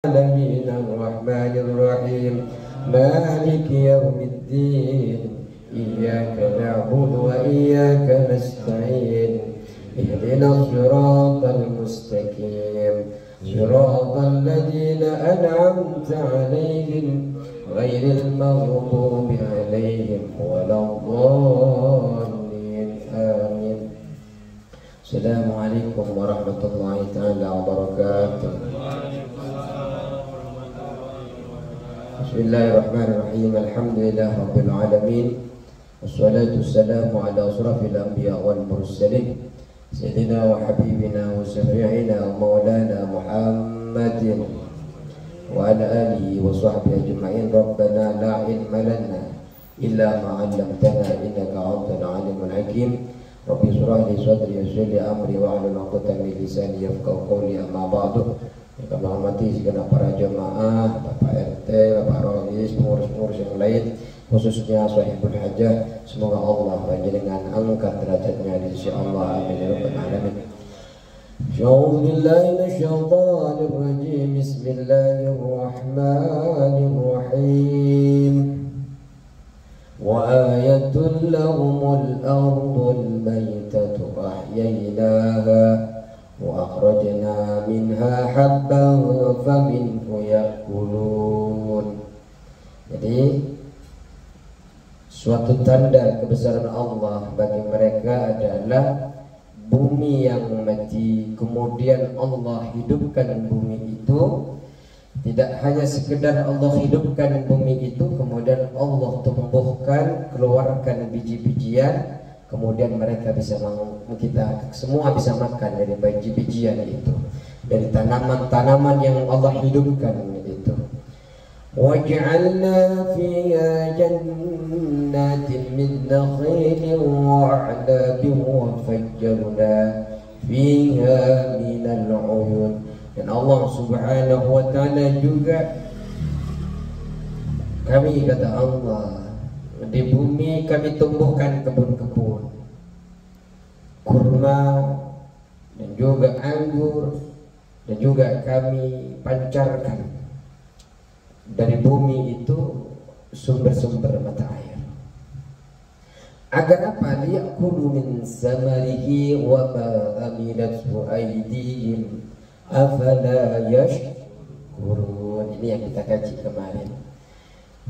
العالمين الرحمن الرحيم مالك يوم الدين إياك نعبد وإياك نستعين اهدنا الصراط المستقيم صراط الذين أنعمت عليهم غير المغضوب عليهم ولا الضالين آمين. السلام عليكم ورحمة الله تعالى وبركاته. Bismillahirrahmanirrahim. Alhamdulillah rabbil alamin. Wassalatu wassalamu ala asrafil anbiya wal mursalin sayyidina wa habibina wa syafi'ina wa maulana Muhammadin wa ala alihi wa sahbihi ajma'in. Rabbana la ilma lana illa ma 'allamtana innaka antal alimul hakim. Rabbi shrah li sadri wa yassir li amri wa hlul 'uqdatam min lisani yafqahu qawli. Amma ba'du. Kami hormati segenap para jemaah, Bapak RT, Bapak Rohis, pengurus-pengurus yang lain, khususnya Sahibul Hajah. Semoga Allah panjenengan angkat derajatnya di sisi Allah. Amin ya rabbal alamin. A'udzu billahi minasyaitonir rajim. Bismillahirrahmanirrahim. Wa ayatul lahumul ardul maytatu ahyaynaha wa akhrajna minha habban faminhu yakulun. Jadi suatu tanda kebesaran Allah bagi mereka adalah bumi yang mati, kemudian Allah hidupkan bumi itu. Tidak hanya sekedar Allah hidupkan bumi itu, kemudian Allah tumbuhkan, keluarkan biji-bijian, kemudian mereka bisa kita semua bisa makan dari biji-bijian itu, dari tanaman-tanaman yang Allah hidupkan itu. Waj'alna fiha jannatin min nakhilin wa 'anabin wa fajjarna fiha minal 'uyun. Dan Allah Subhanahu wa ta'ala juga, kami kata Allah, di bumi kami tumbuhkan kebun-kebun kurma dan juga anggur, dan juga kami pancarkan dari bumi itu sumber-sumber mata air. Agar apa? Liya'kulu min samarihi wa ma amilathu aydihim afala yashkurun. Ini yang kita kaji kemarin.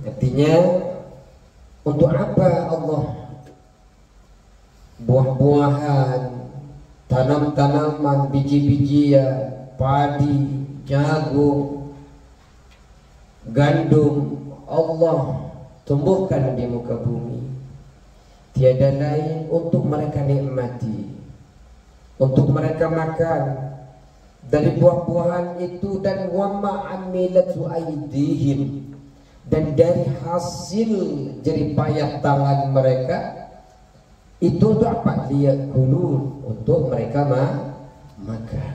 Artinya, untuk apa Allah buah-buahan, tanam-tanaman, biji-bijian, padi, jagung, gandum Allah tumbuhkan di muka bumi? Tiada lain untuk mereka nikmati, untuk mereka makan dari buah-buahan itu, dan wama amilatu aydihim, dan dari hasil jerih payah tangan mereka itu untuk apa? Liya'kulun, untuk mereka makan.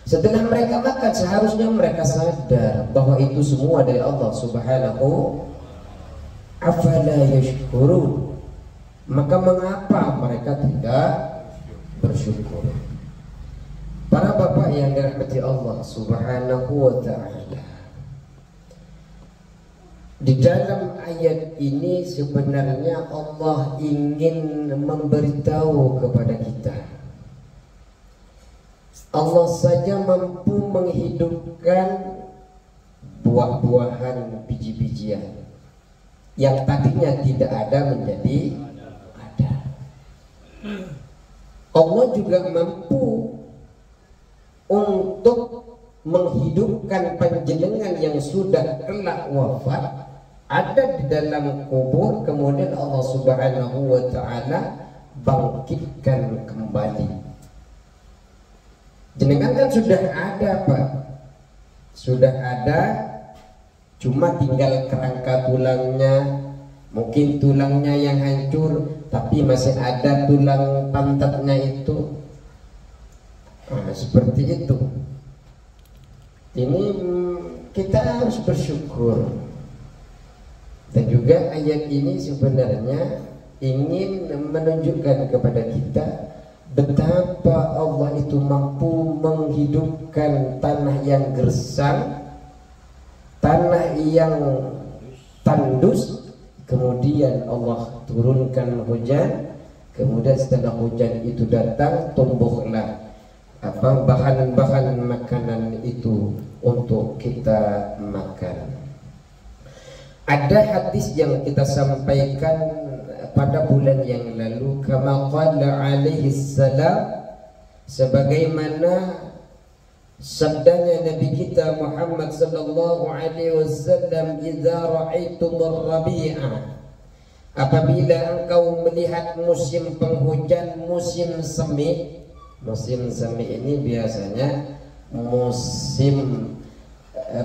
Setelah mereka makan, seharusnya mereka sadar bahwa itu semua dari Allah Subhanahu. Afala yashkurun, maka mengapa mereka tidak bersyukur? Para bapak yang dirahmati Allah Subhanahu wa ta'ala, di dalam ayat ini sebenarnya Allah ingin memberitahu kepada kita, Allah saja mampu menghidupkan buah-buahan, biji-bijian yang tadinya tidak ada menjadi ada. Allah juga mampu untuk menghidupkan panjenengan yang sudah kelak wafat, ada di dalam kubur, kemudian Allah Subhanahu wa ta'ala bangkitkan kembali. Jenengan kan sudah ada, Pak, sudah ada, cuma tinggal kerangka tulangnya, mungkin tulangnya yang hancur, tapi masih ada tulang pantatnya itu. Seperti itu. Ini kita harus bersyukur. Dan juga ayat ini sebenarnya ingin menunjukkan kepada kita betapa Allah itu mampu menghidupkan tanah yang gersang, tanah yang tandus, kemudian Allah turunkan hujan, kemudian setelah hujan itu datang tumbuhlah bahan-bahan makanan itu untuk kita makan. Ada hadis yang kita sampaikan pada bulan yang lalu, kama qala alaihi salam, sebagaimana sabdanya Nabi kita Muhammad sallallahu alaihi wasallam, idza ra'aitumur rabi'a, apabila engkau melihat musim penghujan, musim semi. Musim semi ini biasanya musim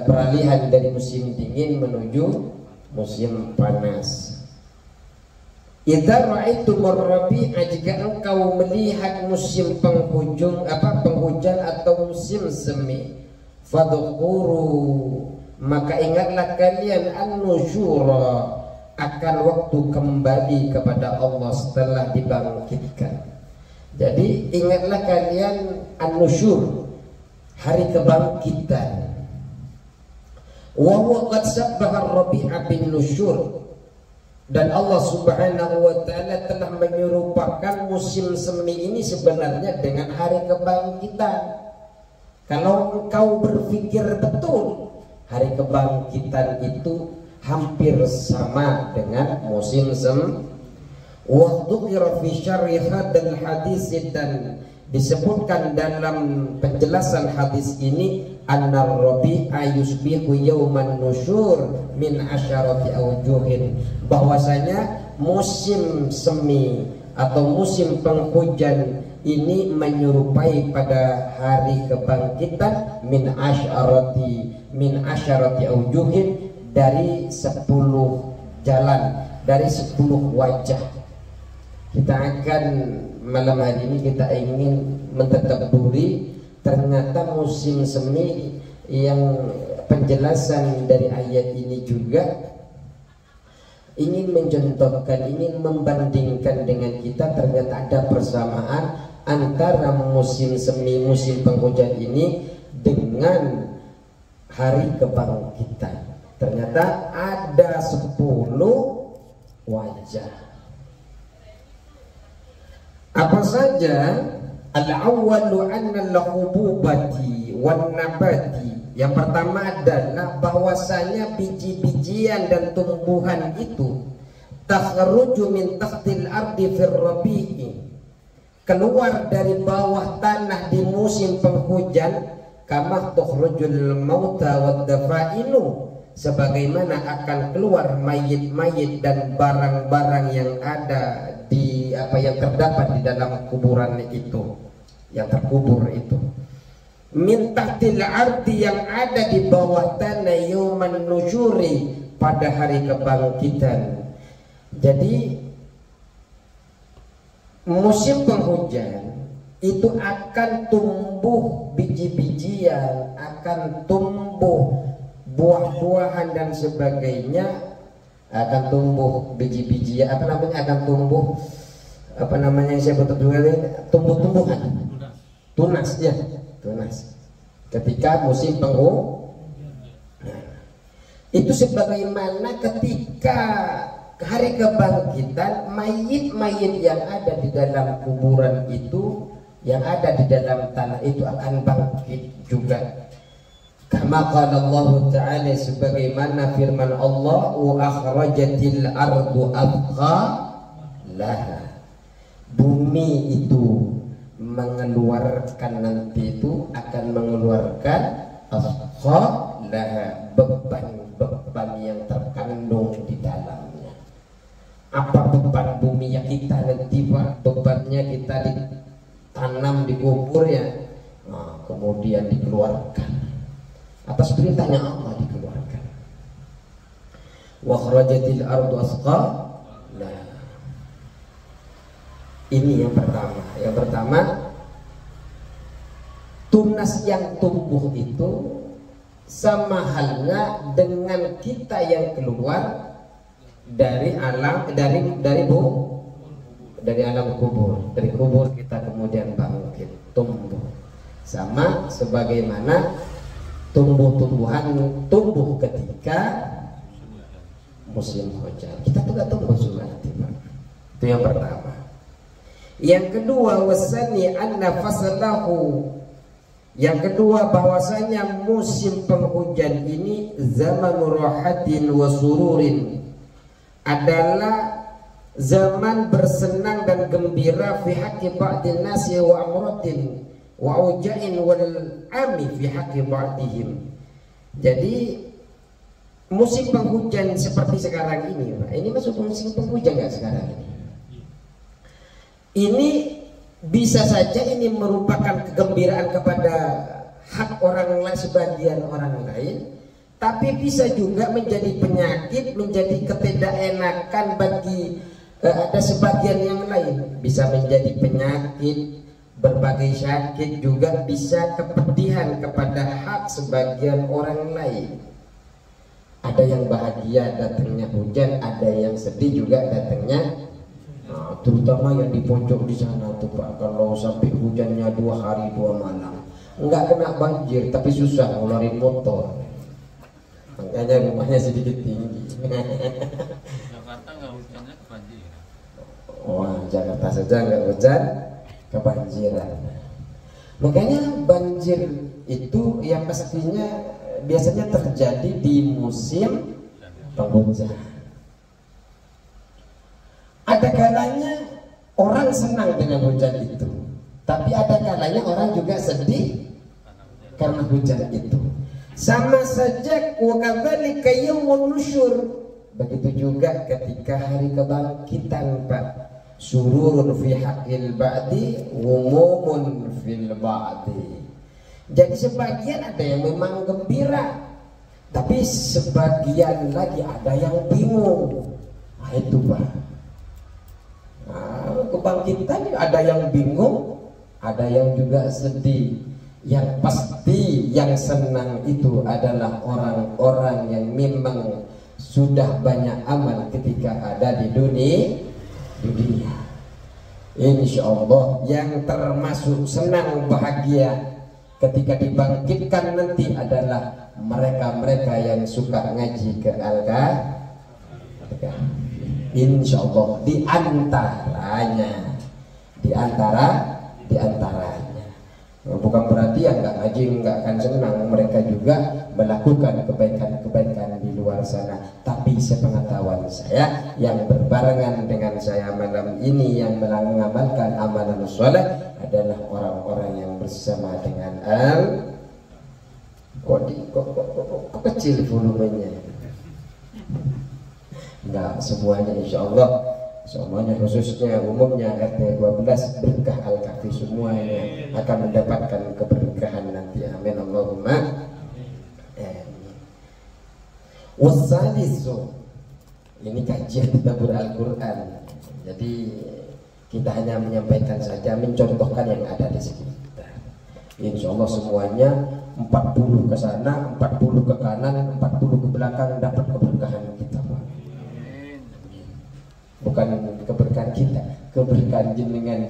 peralihan dari musim dingin menuju musim panas. Idza ra'aitumur rabi'a, jika engkau melihat musim penghujan atau musim semi, fadhkuru, maka ingatlah kalian an-nusyura, akan waktu kembali kepada Allah setelah dibangkitkan. Jadi ingatlah kalian an-nusyur, hari kebangkitan. Wa huwa qad sabbaha ar-rabi'a bin nusyur, dan Allah Subhanahu wa taala telah menyerupakan musim semi ini sebenarnya dengan hari kebangkitan. Kalau engkau berpikir betul, hari kebangkitan itu hampir sama dengan musim semi. Wa dzukira fi syarhi hadzal hadis, dan disebutkan dalam penjelasan hadis ini, annar rabi'a yusbihu yauman nusyur min asyarati awjuhin, bahwasanya musim semi atau musim penghujan ini menyerupai pada hari kebangkitan min asyarati awjuhin, dari 10 jalan, dari 10 wajah. Kita akan malam hari ini kita ingin mentadabburi ternyata musim semi, yang penjelasan dari ayat ini juga ingin mencontohkan, ingin membandingkan dengan kita, ternyata ada persamaan antara musim semi, musim penghujan ini dengan hari kebangkitan. Ternyata ada 10 wajah. Apa saja? Al-awwalu anna al-hububati wan nabati. Yang pertama adalah bahwasanya biji-bijian dan tumbuhan itu takhruju min tahtil ardi fir rabi'i, keluar dari bawah tanah di musim penghujan, kama tukhrujul mauta wad dafainu, sebagaimana akan keluar mayit-mayit dan barang-barang yang ada di yang terdapat di dalam kuburan itu, yang terkubur itu. Min tahtil ardi, yang ada di bawah tanah, yauman nusyuri, pada hari kebangkitan. Jadi musim penghujan itu akan tumbuh biji-bijian, akan tumbuh buah-buahan dan sebagainya, akan tumbuh biji-bijian, akan tumbuh yang saya betul tumbuh-tumbuhan, tunas ya, tunas ketika musim penghujan. Itu sebagaimana ketika hari kebangkitan, mayit-mayit yang ada di dalam kuburan itu, yang ada di dalam tanah itu akan bangkit juga. Kama qala Allah Ta'ala, sebagaimana firman Allah, wa akhrajatil ardu athqalaha, bumi itu mengeluarkan, nanti itu akan mengeluarkan athqalaha, beban-beban yang terkandung di dalamnya. Apa beban bumi yang kita nanti, bebannya kita ditanam, dikubur ya, kemudian dikeluarkan atas perintahnya Allah, dikeluarkan. Wa kharajatil ardu asqalaha. Ini yang pertama. Yang pertama, tunas yang tumbuh itu sama halnya dengan kita yang keluar dari alam, dari dari alam kubur. Dari kubur kita kemudian bangkit, tumbuh. Sama sebagaimana tumbuh-tumbuhan tumbuh ketika musim hujan. Kita juga tumbuh sunati, Pak. Itu yang pertama. Yang kedua, wasani anna fasalahu. Yang kedua, bahwasanya musim penghujan ini zaman rahatin wa sururin, adalah zaman bersenang dan gembira fi haqqi ba'din nasi wa amratin wa ujain wal ami fi haqqi ba'dihim. Jadi musim penghujan seperti sekarang ini, Pak. Ini masuk musim penghujan nggak sekarang ini? Ini bisa saja ini merupakan kegembiraan kepada hak orang lain, sebagian orang lain, tapi bisa juga menjadi penyakit, menjadi ketidakenakan bagi ada sebagian yang lain. Bisa menjadi penyakit, berbagai sakit, juga bisa kepedihan kepada hak sebagian orang lain. Ada yang bahagia datangnya hujan, ada yang sedih juga datangnya. Nah, terutama yang di pojok di sana tuh, Pak, kalau sampai hujannya 2 hari 2 malam, nggak kena banjir tapi susah ngeluarin motor. Makanya rumahnya sedikit tinggi. Jakarta nggak hujannya kebanjiran. Wah, Jakarta saja nggak hujan kebanjiran. Makanya banjir itu yang pastinya biasanya terjadi di musim penghujan. Ada kalanya orang senang dengan hujan itu, tapi ada kalanya orang juga sedih karena hujan itu. Sama saja wakadzalika yaumun nusyur. Begitu juga ketika hari kebangkitan, Pak. Sururun fi haqqil ba'di, umumun fil ba'di. Jadi sebagian ada yang memang gembira, tapi sebagian lagi ada yang bingung. Nah, itu, Pak. Nah, kebangkitan ada yang bingung, ada yang juga sedih. Yang pasti yang senang itu adalah orang-orang yang memang sudah banyak amal ketika ada di dunia. Insya Allah yang termasuk senang bahagia ketika dibangkitkan nanti adalah mereka-mereka yang suka ngaji ke Al-Kahfi. Insya Allah di antaranya. Bukan berarti yang nggak ngaji nggak akan senang, mereka juga melakukan kebaikan-kebaikan di luar sana. Tapi sepengetahuan saya, yang berbarengan dengan saya malam ini yang mengamalkan amalan soleh adalah orang-orang yang bersama dengan kok kecil volumenya. Enggak semuanya, insya Allah semuanya, khususnya umumnya RT 12 berkah Al-Kahfi semuanya akan mendapatkan keberkahan nanti. Amin Allahumma amin. Wasalisu, ini kajian tadabbur Al-Quran. Jadi kita hanya menyampaikan saja, mencontohkan yang ada di sekitar. Insya Allah semuanya 40 ke sana, 40 ke kanan, 40 ke belakang dapat keberkahan kita, Pak. Bukan keberkahan kita, keberkahan jenengan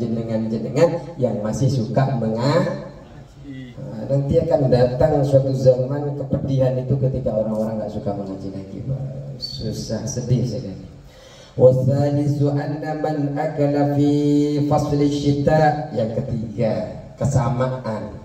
yang masih suka mengaji. Nah, nanti akan datang suatu zaman kepedihan itu ketika orang-orang nggak suka mengaji lagi, Pak. Susah, sedih sekali. Wasalisu anna man akala fi fasli syita. Yang ketiga, kesamaan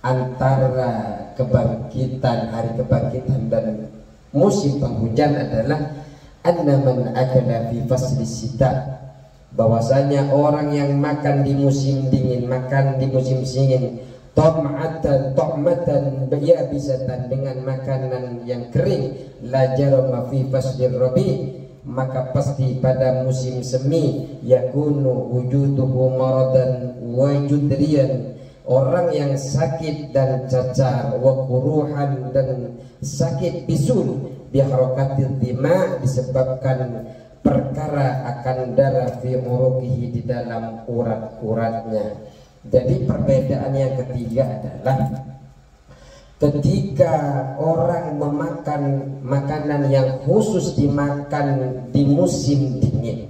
antara kebangkitan, hari kebangkitan dan musim penghujan adalah anna man akala fi fasli syita, bahwasanya orang yang makan di musim dingin, makan di musim dingin, ta'matan yabisatan, dengan makanan yang kering, la jarama fi fasli rabi, maka pasti pada musim semi yakunu wujuduhu maradan wa judriyan, orang yang sakit dan cacar, wa kuruhan, dan sakit bisul, biharakatil dima, disebabkan perkara akan darah fi uruqihi, di dalam urat-uratnya. Jadi perbedaan yang ketiga adalah ketika orang memakan makanan yang khusus dimakan di musim dingin,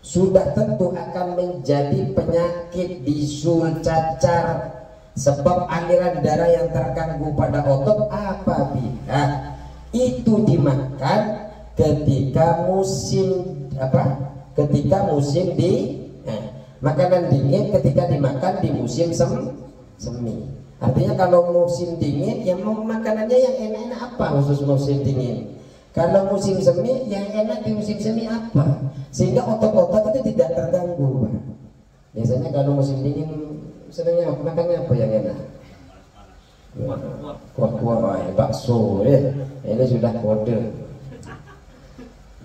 sudah tentu akan menjadi penyakit, bisul, cacar, sebab aliran darah yang terganggu pada otot apabila itu dimakan ketika musim makanan dingin ketika dimakan di musim semi. Artinya kalau musim dingin ya makanannya yang enak-enak apa khusus musim dingin. Kalau musim semi yang enak di musim semi apa? Sehingga otot-otot itu tidak terganggu. Biasanya kalau musim dingin senangnya makannya apa yang enak? Kuah-kuah, bakso ya. Ini sudah kode.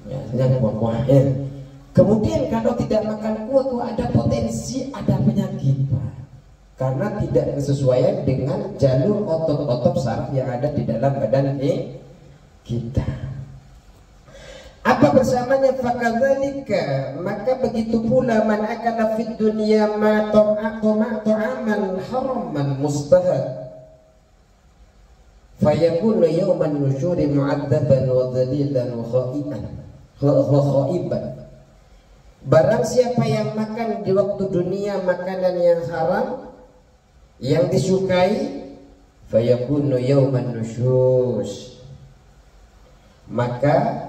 Biasanya kuah-kuah ya. Kemudian kalau tidak makan kuah ada potensi ada penyakit, karena tidak kesesuaian dengan jalur otot-otot saraf yang ada di dalam badan kita. Apa bersamanya? Fakadzalika, maka begitu pula man akala fid dunya ma ta'aman haraman mustahad fayakunu yawman nusyuri mu'adzaban wa dhalilan wa khaiban. Barang siapa yang makan di waktu dunia makanan yang haram yang disukai, fayakunu yawman nusyus, maka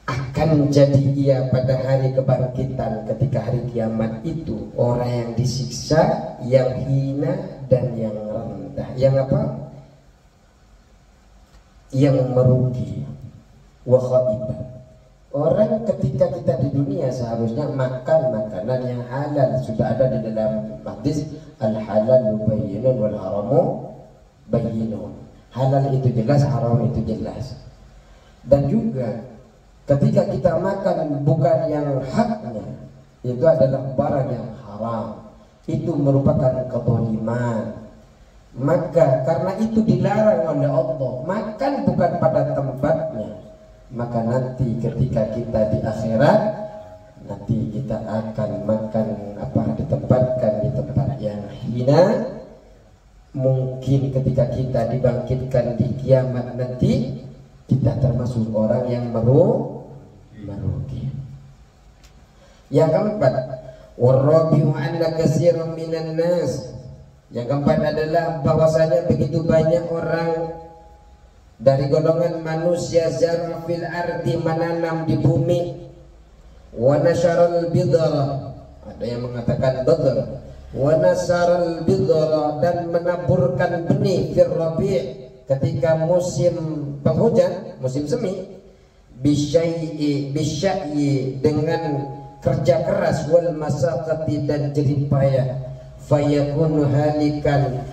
akan jadi ia pada hari kebangkitan ketika hari kiamat itu orang yang disiksa, yang hina dan yang rendah, yang apa? Yang merugi. Wa khaiban. Orang ketika kita di dunia seharusnya makan makanan yang halal, sudah ada di dalam hadis al halalu bayyinun wal haramu bayyinun. Halal itu jelas, haram itu jelas. Dan juga ketika kita makan bukan yang haknya, itu adalah barang yang haram, itu merupakan kezaliman. Maka karena itu dilarang oleh Allah, makan bukan pada tempatnya. Maka nanti ketika kita di akhirat, nanti kita akan makan ditempatkan di tempat yang hina. Mungkin ketika kita dibangkitkan di kiamat nanti, kita termasuk orang yang merugi. Yang keempat, warabi'u anna katsiran minan nas. Yang keempat adalah bahwasanya begitu banyak orang dari golongan manusia zar'a fil ardi, menanam di bumi, wa nasharal bidara, ada yang mengatakan badar, wa nasaral bidara, dan menaburkan benih fil rabi' ketika musim penghujan, musim semi, bisyai'i dengan kerja keras, wal masaqati dan jerih payah, fayakunu halikan,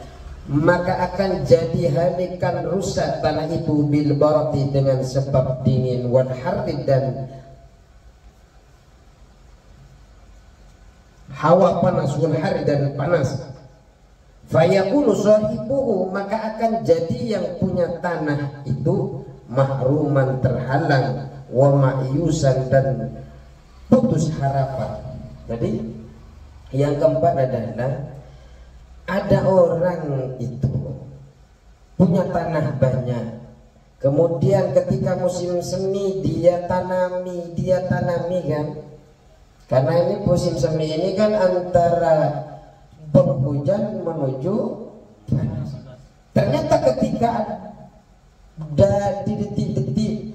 maka akan jadi halikan, rusak tanah itu, bil barati dengan sebab dingin, wal harri dan hawa panas, wal harri dan panas, fayakunu sahibuhu, maka akan jadi yang punya tanah itu mahruman, terhalang, wa ma'yusan dan putus harapan. Jadi yang keempat adalah ada orang itu punya tanah banyak, kemudian ketika musim semi dia tanami kan, karena ini musim semi ini kan antara penghujan menuju panas. Ternyata ketika di detik-detik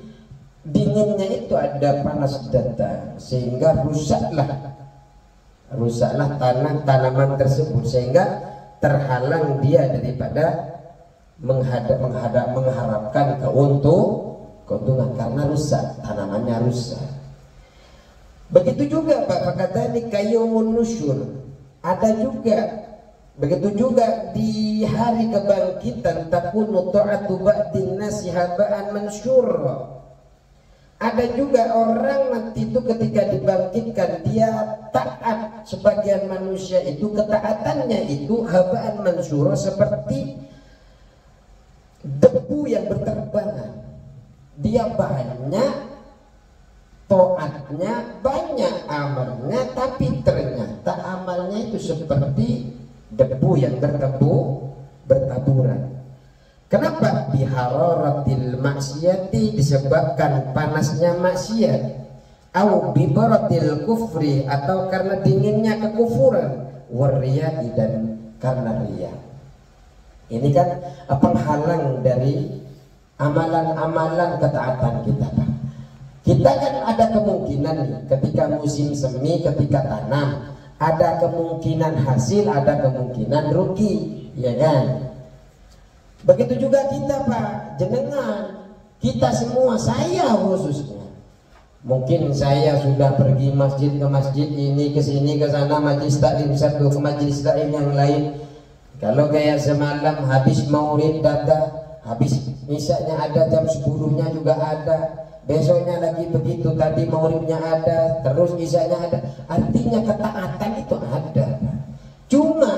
dinginnya itu ada panas datang, sehingga rusaklah tanaman tersebut, sehingga terhalang dia daripada mengharapkan keuntungan karena rusak, tanamannya rusak. Begitu juga Pak kata ini kayumun nusyur, ada juga begitu juga di hari kebangkitan, takunu ta'atu ba'din nasi haba'an mansyur. Ada juga orang nanti itu ketika dibangkitkan dia taat, sebagian manusia itu ketaatannya itu haba'an mansura, seperti debu yang berterbangan. Dia banyak taatnya, banyak amalnya, tapi ternyata amalnya itu seperti debu yang bertaburan. Kenapa? Bihararatil maksiati, disebabkan panasnya maksiat. au bibaratil kufri, atau karena dinginnya kekufuran, wariyai, dan karena riya. Ini kan penghalang dari amalan-amalan ketaatan kita, Pak. Kita kan ada kemungkinan nih, ketika musim semi, ketika tanam, ada kemungkinan hasil, ada kemungkinan rugi, ya kan? Begitu juga kita, Pak, jenengan, kita semua, saya khususnya. Mungkin saya sudah pergi masjid ke masjid ini, ke sini, ke sana, majlis taklim satu ke majlis taklim yang lain. Kalau kayak semalam habis maulid data, habis misalnya ada jam 10-nya juga ada, besoknya lagi begitu, tadi maulidnya ada, terus isanya ada. Artinya ketaatan itu ada. Cuma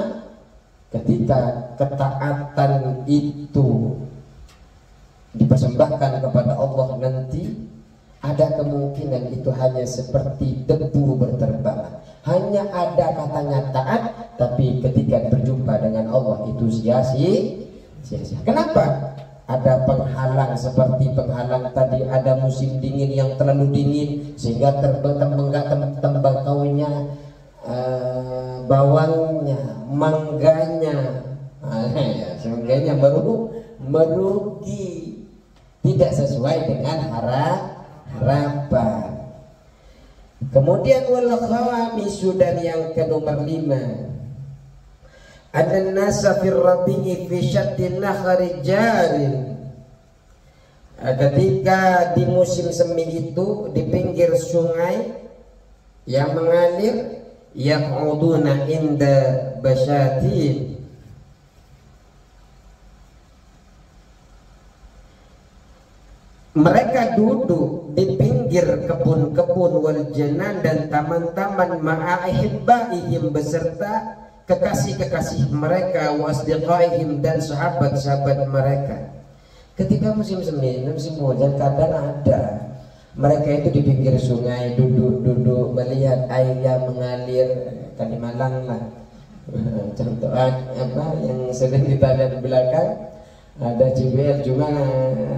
ketika ketaatan itu dipersembahkan kepada Allah nanti, ada kemungkinan itu hanya seperti debu berterbangan. Hanya ada katanya taat, tapi ketika berjumpa dengan Allah itu sia-sia. Kenapa? Ada penghalang, seperti penghalang tadi, ada musim dingin yang terlalu dingin sehingga tembakaunya, bawangnya, mangganya, semangganya merugi, tidak sesuai dengan harapan. Kemudian wal khawamisu, dan yang ke nomor 5, Adan nasa fir rabi'i fi syattin nakhari jarin. Ketika di musim semi itu, di pinggir sungai yang mengalir, yaq'uduna inda basyatin, mereka duduk di pinggir kebun-kebun wal janan dan taman-taman, ma'ahibbaihim, beserta kekasih-kekasih mereka, wasdiqaihim, dan sahabat-sahabat mereka. Ketika musim semi, musim hujan, kadang ada mereka itu di pinggir sungai duduk melihat air yang mengalir. Kan di Malang lah, contoh apa yang sering kita lihat di belakang ada JBL, cuma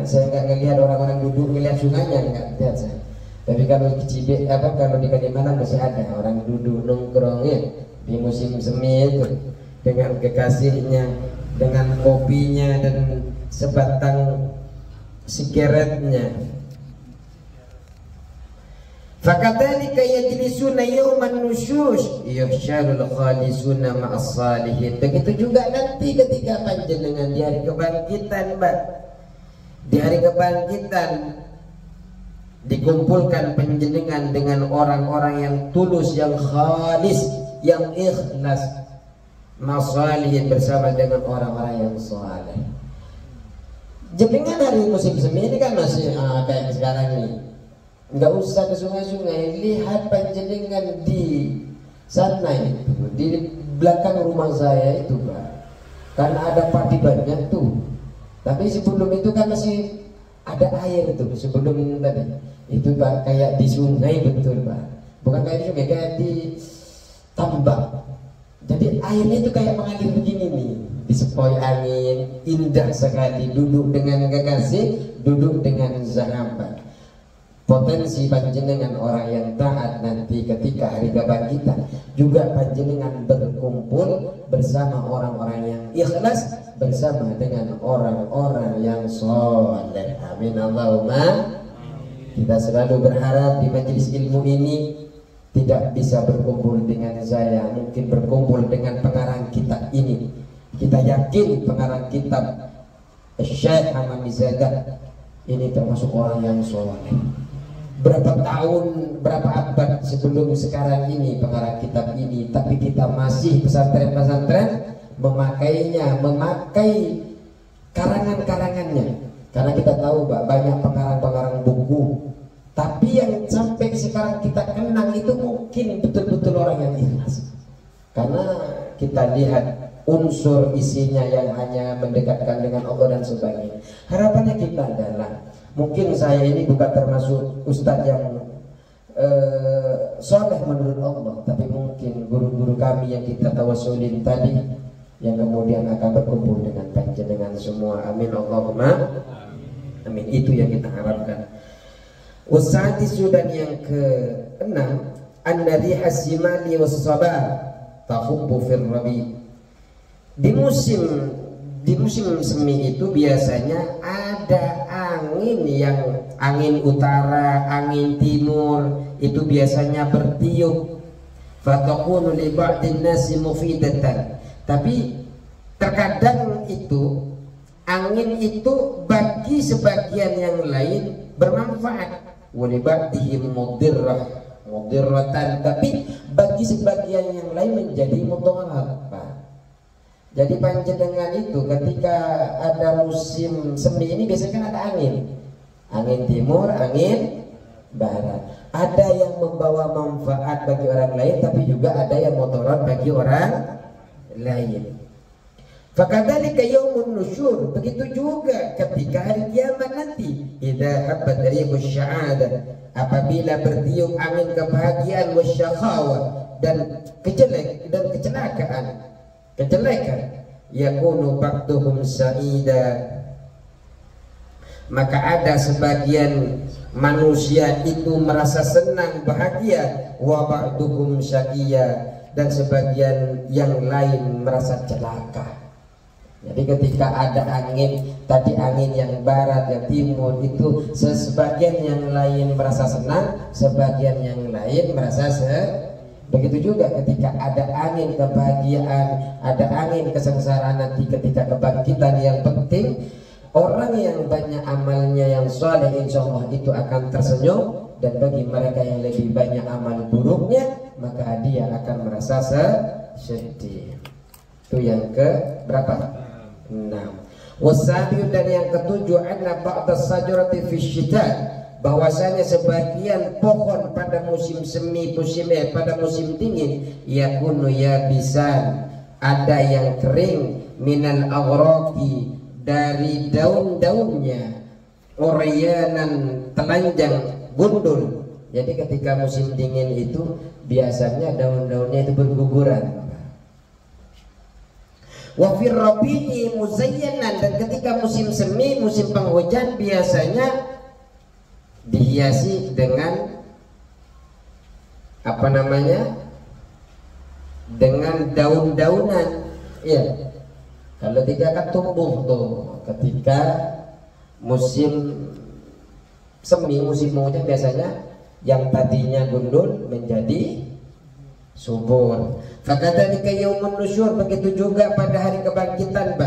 saya nggak ngelihat orang-orang duduk ngelihat sungainya, nggak lihat saya. Tapi kalau di kalau di Kalimantan masih ada orang duduk nongkrongnya di musim semi itu dengan kekasihnya, dengan kopinya dan sebatang sigaretnya. Fakadzalika yajlisuna yawman nusyush yuhsyarul khalisuna ma'as salihin. Begitu juga nanti ketika panjenengan di hari kebangkitan, Mbak. Di hari kebangkitan dikumpulkan panjenengan dengan orang-orang yang tulus, yang khalis, yang ikhlas, masalihin, bersama dengan orang-orang yang saleh. Jenengan hari musim semi ini kan masih kayak sekarang ini, nggak usah ke sungai-sungai, lihat panjenengan di sana itu, di belakang rumah saya itu, Pak, karena ada padi banyak tuh. Tapi sebelum itu kan masih ada air tuh, sebelum tadi itu, Pak, kayak di sungai betul, Pak, bukan kayak di sungai, kayak di tambak. Jadi airnya itu kayak mengalir begini nih, disepoi angin, indah sekali. Duduk dengan kekasih, duduk dengan sahabat. Potensi panjenengan orang yang taat nanti ketika hari kebangkitan, juga panjenengan berkumpul bersama orang-orang yang ikhlas, bersama dengan orang-orang yang soleh. Amin Allahumma. Kita selalu berharap di majelis ilmu ini tidak bisa berkumpul dengan saya, mungkin berkumpul dengan pengarang kitab ini. Kita yakin pengarang kitab Syekh Hamam Mizadah ini termasuk orang yang soleh. Berapa tahun, berapa abad sebelum sekarang ini pengarang kitab ini, tapi kita masih pesantren-pesantren memakainya, memakai karangan-karangannya. Karena kita tahu, Pak, banyak pengarang-pengarang buku, tapi yang sampai sekarang kita kenang itu mungkin betul-betul orang yang ikhlas. Karena kita lihat unsur isinya yang hanya mendekatkan dengan Allah dan sebagainya. Harapannya kita adalah, mungkin saya ini bukan termasuk ustadz yang soleh menurut Allah, tapi mungkin guru-guru kami yang kita tawasulin tadi, yang kemudian akan berkumpul dengan panjenengan semua. Amin Allahumma amin. Itu yang kita harapkan. Wasadisu dan yang keenam, anna riha simali was-sabah tahubbu fil rabi. Di musim semi itu biasanya ada angin utara, angin timur itu biasanya bertiup. Fatakunu li ba'din nasi mufidatan. Tapi terkadang itu angin itu bagi sebagian yang lain bermanfaat. Wa li ba'dihim mudirratan, tapi bagi sebagian yang lain menjadi mudarat. Jadi panjenengan itu ketika ada musim semi ini biasanya kan ada angin timur, angin barat. Ada yang membawa manfaat bagi orang lain, tapi juga ada yang mudarat bagi orang lain. Fakadzalika yaumun nusyur, begitu juga ketika hari kiamat nanti. Idza habbat rihus sya'adah, apabila bertiup angin kebahagiaan wasyaqawa dan kecelakaan, yakunu ba'duhum sa'ida, maka ada sebagian manusia itu merasa senang bahagia, wa ba'duhum syaqiya, dan sebagian yang lain merasa celaka. Jadi ketika ada angin, tadi angin yang barat, yang timur itu sebagian yang lain merasa senang, sebagian yang lain merasa begitu juga ketika ada angin kebahagiaan, ada angin kesengsaraan nanti ketika kebangkitan yang penting. Orang yang banyak amalnya yang soleh insya Allah itu akan tersenyum, dan bagi mereka yang lebih banyak amal buruknya maka dia akan merasa sedih. Itu yang ke berapa? 6. Wasabiun, dan yang ketujuh, anna ba'da sajarati fi syita, bahwasanya sebagian pohon pada musim semi, pada musim dingin, yakunu yabisan, ada yang kering, minal aghraqi, dari daun-daunnya, uryanan, telanjang, gundul. Jadi ketika musim dingin itu biasanya daun-daunnya itu berguguran. Wa fir rabi'i muzayyanan, dan ketika musim semi, musim penghujan biasanya dihiasi dengan dengan daun-daunan. Ya. Kalau tidak akan tumbuh tuh ketika musim semi, musim penghujan biasanya yang tadinya gundul menjadi subur. Fakadzalika yaumun nusyur, begitu juga pada hari kebangkitan,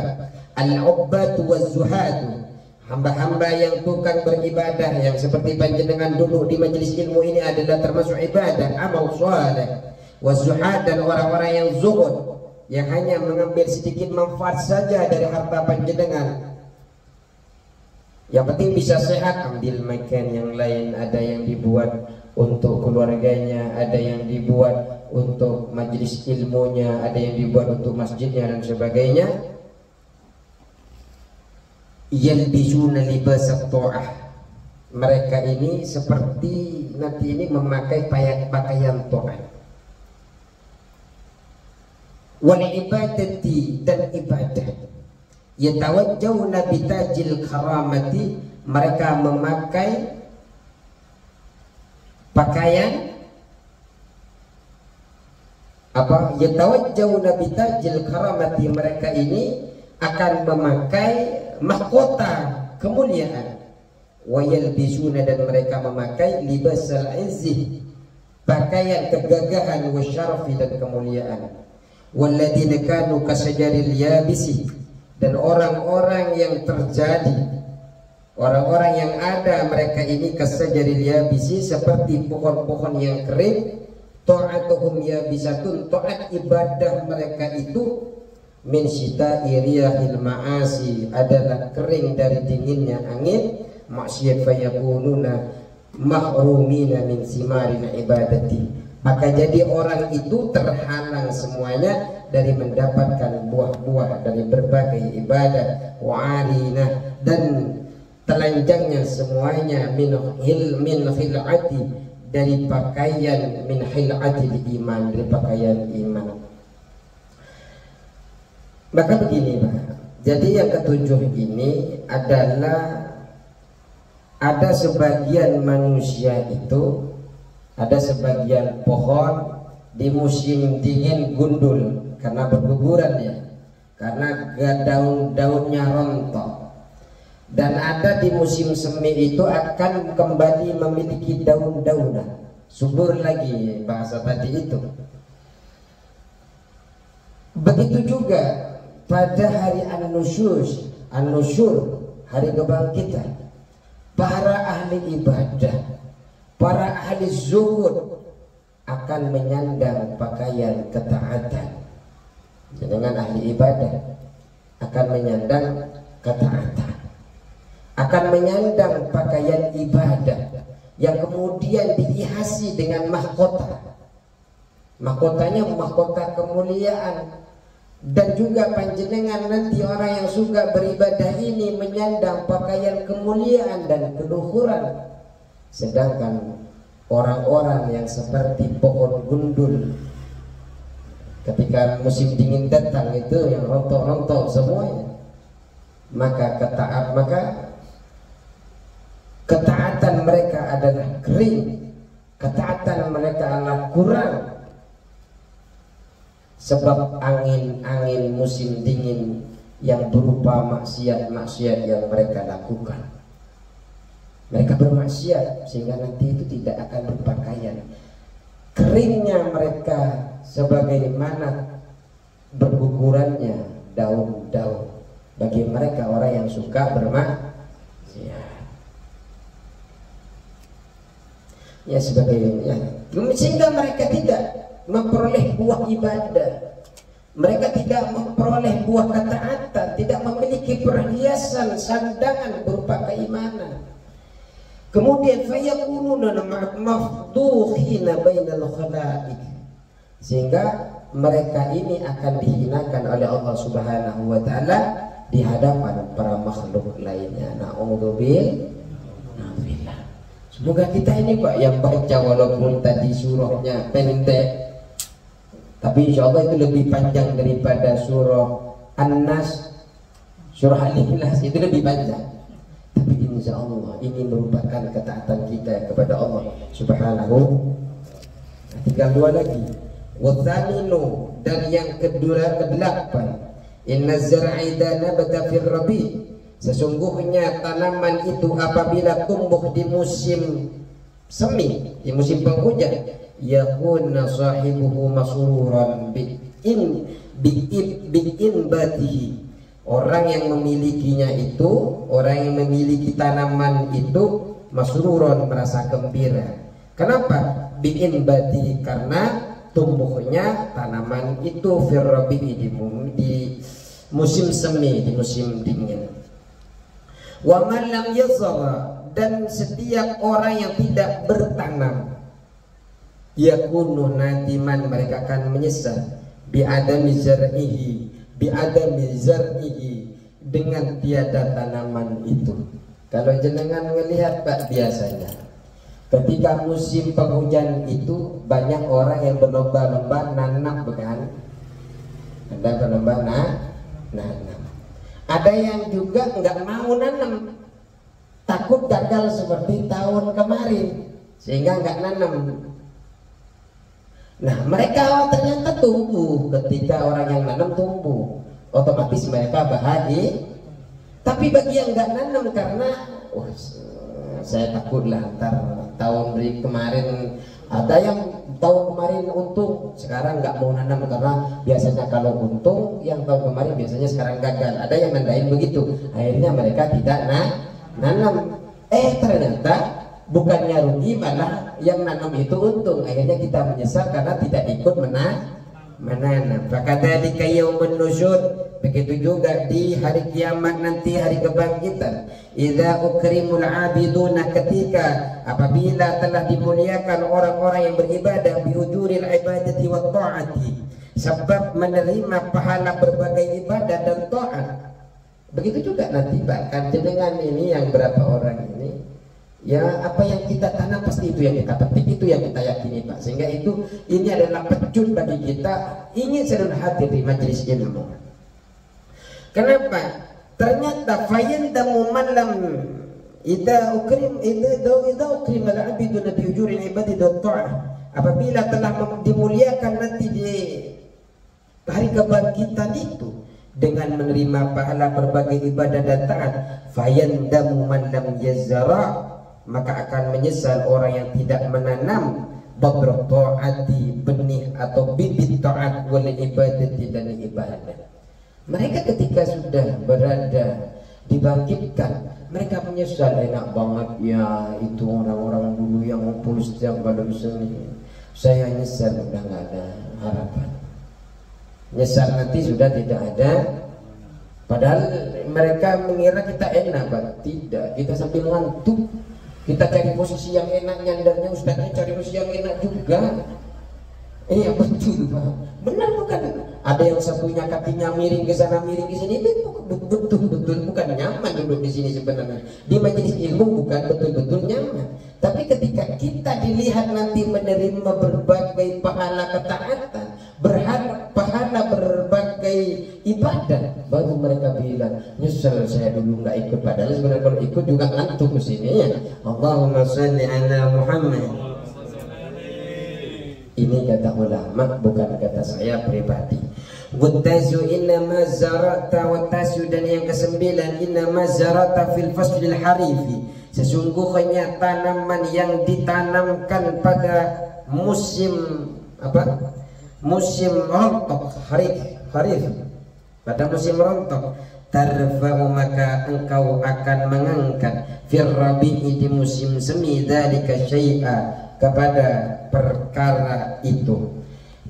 al-ubbatu waz-zuhadu, hamba-hamba yang tukang beribadah, yang seperti panjenengan duduk di majelis ilmu ini adalah termasuk ibadah, amal saleh. Waz-zuhad, dan orang-orang yang zuhud, yang hanya mengambil sedikit manfaat saja dari harta panjenengan. Yang penting bisa sehat, ambil makan. Yang lain ada yang dibuat untuk keluarganya, ada yang dibuat untuk majelis ilmunya, ada yang dibuat untuk masjidnya dan sebagainya. Yalbisuna libasat ta'ah, mereka ini seperti nanti ini memakai pakaian ta'ah. Wal ibadati, dan ibadah. Yatawajjawna bitajil karamati, mereka memakai pakaian yatawajjawna bitajil karamati, mereka ini akan memakai mahkota kemuliaan. Wa yalbisuna, dan mereka memakai libasal izzi, pakaian kegagahan, wa syarafi, dan kemuliaan. Walladzina kanu kasajaril yabisi, dan orang-orang yang terjadi, orang-orang yang ada mereka ini kasajaril yabisi, seperti pohon-pohon yang kering. Ta'atuhum yabisatun, ta'at ibadah mereka itu min syita'i riyahil ma'asi, adalah kering dari dinginnya angin maksiat. Fayakununa mahrumina min simarina ibadati, maka jadi orang itu terhalang semuanya dari mendapatkan buah-buah dari berbagai ibadah. Wa'arina, dan telanjangnya semuanya min khil'ati, dari pakaian, min khil'ati iman, dari pakaian iman. Maka begini Pak, jadi yang ketujuh ini adalah ada sebagian manusia itu, ada sebagian pohon di musim dingin gundul karena berguguran ya, karena daun-daunnya rontok. Dan ada di musim semi itu akan kembali memiliki daun-daunan, subur lagi bahasa tadi itu. Begitu juga pada hari An-Nusyur, hari kebangkitan, para ahli ibadah, para ahli zuhud akan menyandang pakaian ketaatan. Dengan ahli ibadah akan menyandang ketaatan, akan menyandang pakaian ibadah yang kemudian dihiasi dengan mahkota. Mahkotanya mahkota kemuliaan. Dan juga panjenengan nanti orang yang suka beribadah ini menyandang pakaian kemuliaan dan keluhuran. Sedangkan orang-orang yang seperti pohon gundul ketika musim dingin datang itu yang rontok-rontok semuanya, maka ketaatan mereka adalah kering, ketaatan mereka adalah kurang. Sebab angin-angin musim dingin yang berupa maksiat-maksiat yang mereka lakukan. Mereka bermaksiat sehingga nanti itu tidak akan berpakaian. Keringnya mereka sebagaimana bergugurannya daun-daun bagi mereka orang yang suka bermaksiat. Ya sebagainya. Sehingga mereka tidak memperoleh buah ibadah, mereka tidak memperoleh buah ketaatan, tidak memiliki perhiasan sandangan berupa keimanan. Kemudian fayakununa mafduhina bainal khalaiq, sehingga mereka ini akan dihinakan oleh Allah Subhanahu wa taala di hadapan para makhluk lainnya. Na'udzubillah. Semoga kita ini Pak yang baca walaupun tadi surahnya pendek, tapi insya Allah itu lebih panjang daripada surah An-Nas, surah Al-Ikhlas itu lebih panjang. Tapi insya Allah ini merupakan ketaatan kita kepada Allah Subhanahu. Tinggal dua lagi. Wathaminu, dan yang ke-8, inna zar'ida nabata fir rabi, sesungguhnya tanaman itu apabila tumbuh di musim semi, di musim penghujan, yakuna sahibuhu masruran bi'in batihi, orang yang memilikinya itu, orang yang memiliki tanaman itu masruran, merasa gembira. Kenapa? Bi'in batihi, karena tumbuhnya tanaman itu firrabi, di musim semi, di musim dingin. Wa man lam yazra, dan setiap orang yang tidak bertanam, yakunu nadiman, mereka akan menyesal, bi'adami zar'ihi, dengan tiada tanaman itu. Kalau jenengan melihat Pak, biasanya ketika musim penghujan itu banyak orang yang berlomba-lomba nanam, bukan? Ada berlomba nanam. Ada yang juga nggak mau nanam, takut gagal seperti tahun kemarin, sehingga nggak nanam. Nah, mereka ternyata tumbuh. Ketika orang yang nanam tumbuh, otomatis mereka bahagia. Tapi bagi yang nggak nanam, karena saya takutlah ntar tahun kemarin ada yang tahun kemarin untung, sekarang nggak mau nanam, karena biasanya kalau untung yang tahun kemarin biasanya sekarang gagal. Ada yang nandain begitu, akhirnya mereka tidak nanam. Ternyata bukannya rugi, malah yang nanam itu untung. Akhirnya kita menyesal karena tidak ikut menanam. Fakadzalika yaumun nusyur, begitu juga di hari kiamat nanti, hari kebangkitan. Idza ukrimul abiduna, ketika apabila telah dimuliakan orang-orang yang beribadah, biujuril ibadati wa ta'ati, sebab menerima pahala berbagai ibadah dan taat. Begitu juga nanti bahkan jenengan ini yang berapa orang ini, ya apa yang kita tanam pasti itu yang kita petik, itu yang kita yakini Pak. Sehingga ini adalah pecut bagi kita ingin selalu hadir di majelis ilmu. Kenapa? Ternyata fayandamu man lam idza ukrim al-'abdu bi ujuri al-ibadi ta'ah, apabila telah dimuliakan nanti di hari kebangkitan itu dengan menerima pahala berbagai ibadah dan taat, fayandamu man lam yazra, maka akan menyesal orang yang tidak menanam badra ta'ati, benih atau bibit taat wal ibadati dan ibadah. Mereka ketika sudah berada dibangkitkan, mereka menyesal, enak banget ya itu orang-orang dulu yang ngumpul setiap malam seni. Saya nyesal udah nggak ada harapan. Nyesal nanti sudah tidak ada. Padahal mereka mengira kita enak, Pak. Tidak, kita sambil ngantuk. Kita cari posisi yang enak, nyandarnya ustaznya cari posisi yang enak juga. Iya betul, Pak. Benar bukan? Ada yang satunya kakinya miring ke sana, miring ke sini. Betul bukan nyaman duduk di sini sebenarnya. Di majelis ilmu bukan betul-betul nyaman. Tapi ketika kita dilihat nanti menerima berbagai pahala ketaatan, berharap pahala berbagai ibadah, baru mereka bilang, nyesel saya dulu nggak ikut. Padahal sebenarnya kalau ikut juga ngantuk ke sini ya. Allahumma shalli ala Muhammad. Ini kata ulama, bukan kata saya pribadi. Wattasu innama zarata, wattasu dan yang kesembilan, innama zarata fil faslil harifi, sesungguhnya tanaman yang ditanamkan pada musim apa? Musim rontok, harif, pada musim rontok, tarfa'u maka engkau akan mengangkat fir rabi'i di musim semi dzalika syai'a, kepada perkara itu.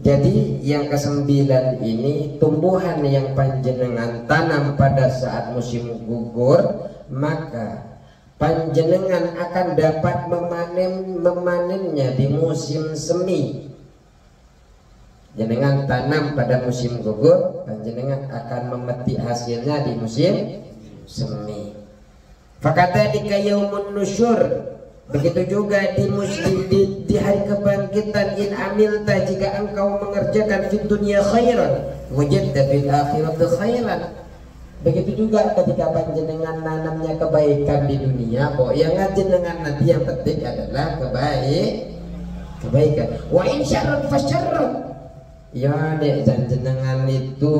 Jadi yang kesembilan ini tumbuhan yang panjenengan tanam pada saat musim gugur, maka panjenengan akan dapat memanennya di musim semi. Jenengan tanam pada musim gugur, panjenengan akan memetik hasilnya di musim semi. Fakadzalika yaumun nusyur, begitu juga di hari kebangkitan, in amilta, jika engkau mengerjakan fid dunya khairan wajadta fil akhirati khairan. Begitu juga ketika panjenengan nanamnya kebaikan di dunia, kok yang jenengan nanti yang penting adalah kebaikan. Wa in syarran fasyarran, ya dek jenengan itu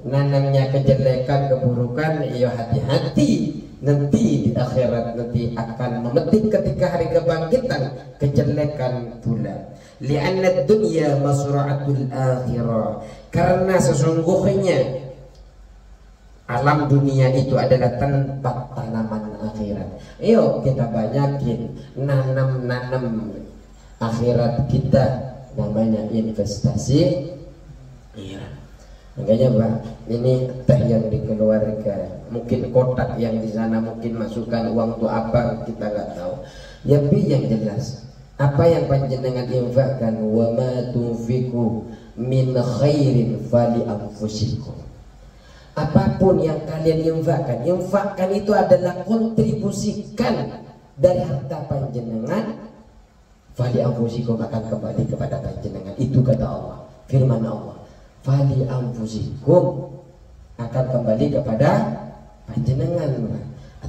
nanamnya kejelekan, keburukan, ya hati-hati. Nanti di akhirat nanti akan memetik ketika hari kebangkitan kejelekan pula. Li'anna dunya masra'atul akhirah, karena sesungguhnya alam dunia itu adalah tempat tanaman akhirat. Yuk kita banyakin nanam akhirat kita, namanya investasi. Iya. Makanya Pak, ini teh yang dikeluarkan, mungkin kotak yang di sana mungkin masukkan uang untuk apa kita nggak tahu. Tapi yang jelas, apa yang panjenengan infakkan, wa ma tunfiqu min khairin fali anfusikum. Apapun yang kalian infakkan itu adalah kontribusikan dari harta panjenengan, fali anfusikum, akan kembali kepada panjenengan. Itu kata Allah, firman Allah. Fali anfusikum, akan kembali kepada panjenengan.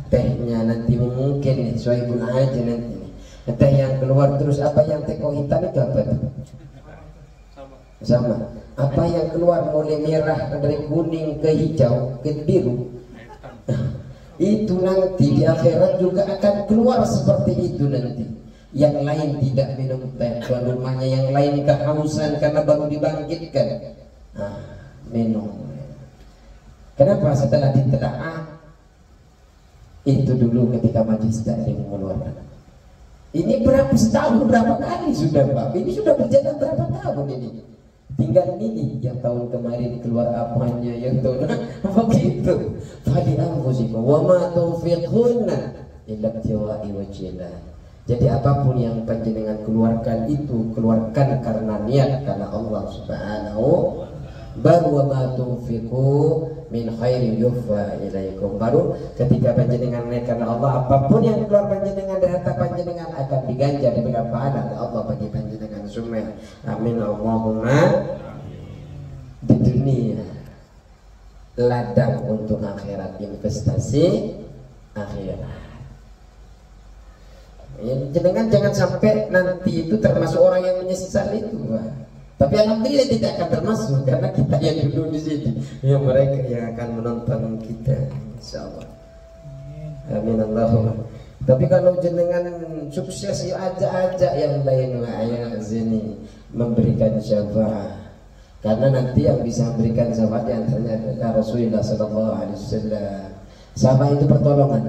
Tehnya nanti mungkin Sohibul Haji nanti teh yang keluar terus, apa yang teko hitam itu apa tuh? Sama. Apa yang keluar mulai merah dari kuning ke hijau ke biru, itu nanti di akhirat juga akan keluar seperti itu nanti. Yang lain tidak minum teh, tuan rumahnya yang lain kehausan karena baru dibangkitkan. Minum. Kenapa? Setelah ditelaah itu dulu ketika majlis taklim mengeluarkan. Ini berapa setahun, berapa kali sudah Pak? Ini sudah berjalan berapa tahun ini? Tinggal ini yang tahun kemarin keluar apanya, yang tahun begitu. Fali anfusikum wa ma taufiquna illa ibtigha'i wajhillah. Jadi apapun yang panjenengan keluarkan itu keluarkan karena niat karena Allah Subhanahu. Baru wa ma tunfiqu min khairin yuwaffa ilaikum, baru ketika panjenengan niat karena Allah, apapun yang keluar panjenengan dari harta panjenengan akan diganjar diberikan pahala oleh Allah bagi panjenengan semua. Amin Allahumma. Di dunia ladang untuk akhirat, investasi akhirat. Ya, jangan sampai nanti itu termasuk orang yang menyesal itu, Pak. Tapi alhamdulillah tidak akan termasuk karena kita yang duduk di sini, ya mereka yang akan menonton kita, insyaallah. Amin Allahumma. Tapi kalau jenengan sukses ya ajak yang lain lah ya sini memberikan syafaat. Karena nanti yang bisa memberikan syafaat di antaranya adalah Rasulullah sallallahu alaihi wasallam. Syafaat itu pertolongan.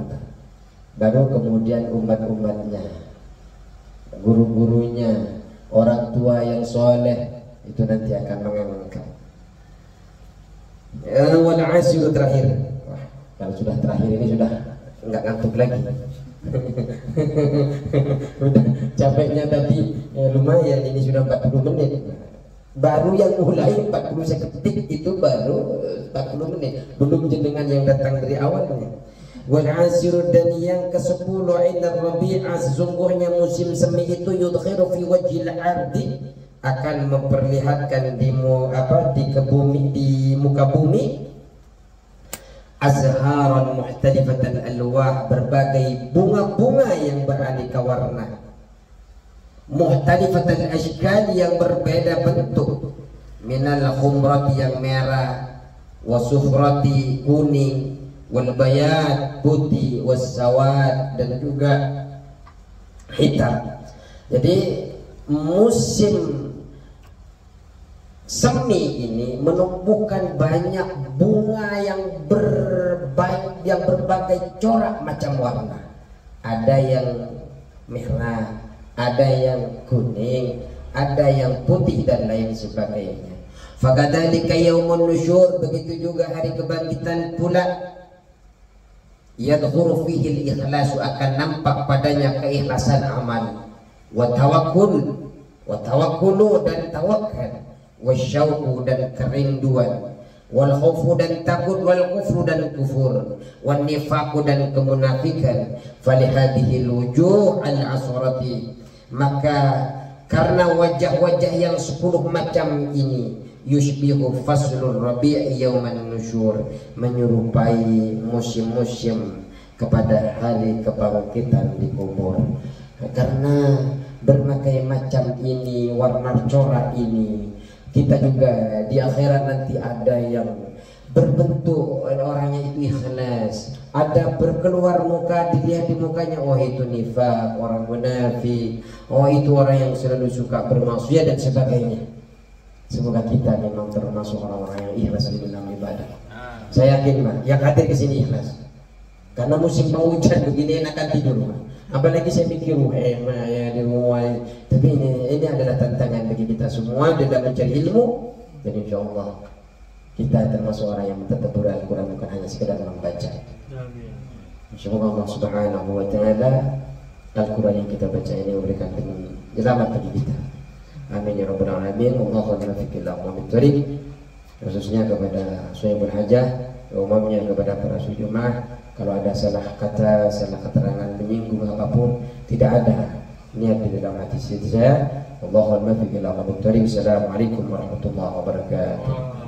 Baru kemudian umat-umatnya, guru-gurunya, orang tua yang soleh itu nanti akan mengamalkan. Wal asyu terakhir. Wah, kalau sudah terakhir ini sudah enggak ngantuk lagi. Udah capeknya tadi lumayan, ini sudah 40 menit. Baru yang mulai 40 detik itu baru 40 menit. Belum jenengan yang datang dari awalnya. Wal asir, dan yang ke-10 inna rabi'ah, sesungguhnya musim semi itu yudkhiru fi wajhil ardi, akan memperlihatkan di muka bumi azharan muhtalifatan alwah, berbagai bunga-bunga yang beraneka warna, muhtalifatan ashkal, yang berbeda bentuk, minal khumrati, yang merah, wasufrati, kuning, wal bayad, putih, wassawad, dan juga hitam. Jadi musim semi ini menumbuhkan banyak bunga yang berbagai corak macam warna. Ada yang merah, ada yang kuning, ada yang putih, dan lain sebagainya. Fakadzalika yaumun nusyur, begitu juga hari kebangkitan pula, yadhuru fihi al-ikhlasu, akan nampak padanya keikhlasan amal, wa tawakkulu, dan tawakal, wasyauqu, dan kerinduan, wal khaufu, dan takut, wal kufru, dan kufur, wan nifaqu, dan kemunafikan. Falihadhihi al-wujuh al-asrati, maka karena wajah-wajah yang 10 macam ini, yushbihu faslur rabi' yauman nusyur, menyerupai musim-musim kepada hari kebangkitan di kubur. Karena berbagai macam ini, warna corak ini, kita juga di akhirat nanti ada yang berbentuk orangnya itu ikhlas, ada berkeluar muka, dilihat di mukanya, oh itu nifaq, orang munafik, oh itu orang yang selalu suka bermaksiat dan sebagainya. Semoga kita memang termasuk orang-orang yang ikhlas di dalam ibadah. Saya yakin mah yang hadir ke sini ikhlas. Karena musim penghujan begini enakan tidur mah. Apalagi saya pikir ya di rumah. Tapi ini adalah tantangan bagi kita semua dalam mencari ilmu. Dan insya Allah kita termasuk orang yang mentadabbur Al-Quran, bukan hanya sekedar membaca. Semoga Allah Subhanahu wa Ta'ala Al-Quran yang kita baca ini memberikan selamat bagi kita. Amin ya rabbal alamin. Allahumma nafiqillah wa mitrik, khususnya kepada Syaibul Hajah, umumnya kepada para jemaah. Kalau ada salah kata, salah keterangan menyinggung apapun, tidak ada niat di dalam hati saya. Allahumma nafiqillah wa mitrik. Assalamualaikum warahmatullahi wabarakatuh.